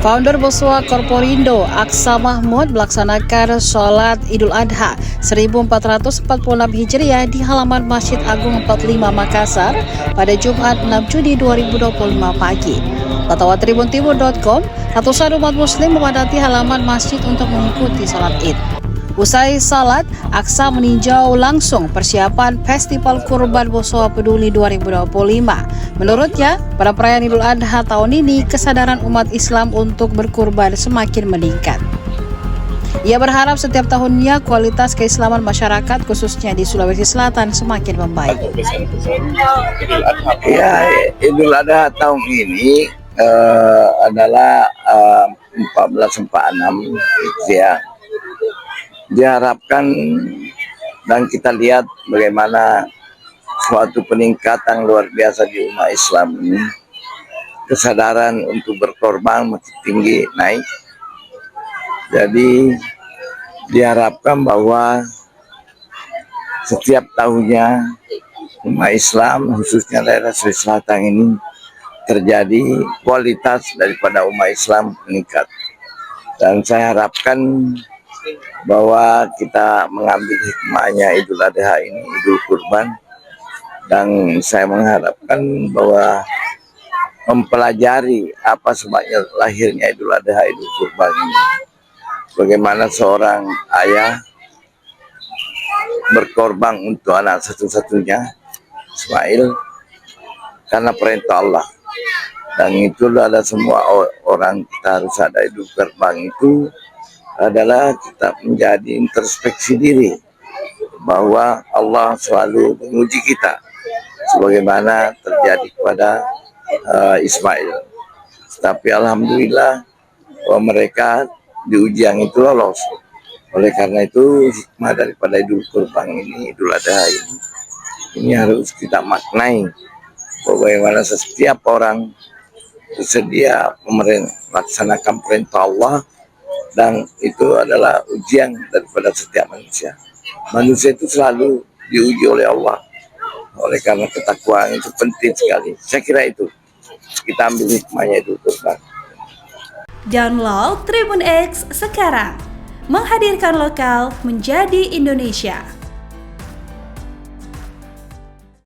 Founder Boswa Korporindo, Aksa Mahmud melaksanakan sholat Idul Adha 1446 Hijriah di halaman Masjid Agung 45 Makassar pada Jumat 6 Juni 2025 pagi. Kata tribuntimur.com, ratusan umat muslim memadati halaman masjid untuk mengikuti sholat Id. Usai salat, Aksa meninjau langsung persiapan Festival Kurban Boswa Peduli 2025. Menurutnya, pada perayaan Idul Adha tahun ini, kesadaran umat Islam untuk berkurban semakin meningkat. Ia berharap setiap tahunnya kualitas keislaman masyarakat khususnya di Sulawesi Selatan semakin membaik. Ya, Idul Adha tahun ini adalah 1446 ya. Diharapkan dan kita lihat bagaimana suatu peningkatan luar biasa di umat Islam ini. Kesadaran untuk berkorban makin tinggi, naik. Jadi diharapkan bahwa setiap tahunnya umat Islam khususnya daerah Sulawesi Selatan ini terjadi kualitas daripada umat Islam meningkat. Dan saya harapkan bahwa kita mengambil hikmahnya Idul Adha ini, Idul Kurban, dan saya mengharapkan bahwa mempelajari apa sebabnya lahirnya Idul Adha, Idul Kurban ini. Bagaimana seorang ayah berkorban untuk anak satu-satunya, Ismail, karena perintah Allah. Dan itu adalah semua orang kita harus ada. Idul Kurban itu adalah kita menjadi introspeksi diri bahwa Allah selalu menguji kita sebagaimana terjadi kepada Ismail. Tapi alhamdulillah bahwa mereka di ujian itu lolos. Oleh karena itu hikmah daripada Idul Kurban ini, Idul Adha ini harus kita maknai bagaimana setiap orang bersedia melaksanakan perintah Allah. Dan itu adalah ujian daripada setiap manusia. Manusia itu selalu diuji oleh Allah. Oleh karena ketakwaan itu penting sekali. Saya kira itu. Kita ambil hikmahnya itu. Download Tribun X sekarang. Menghadirkan lokal menjadi Indonesia.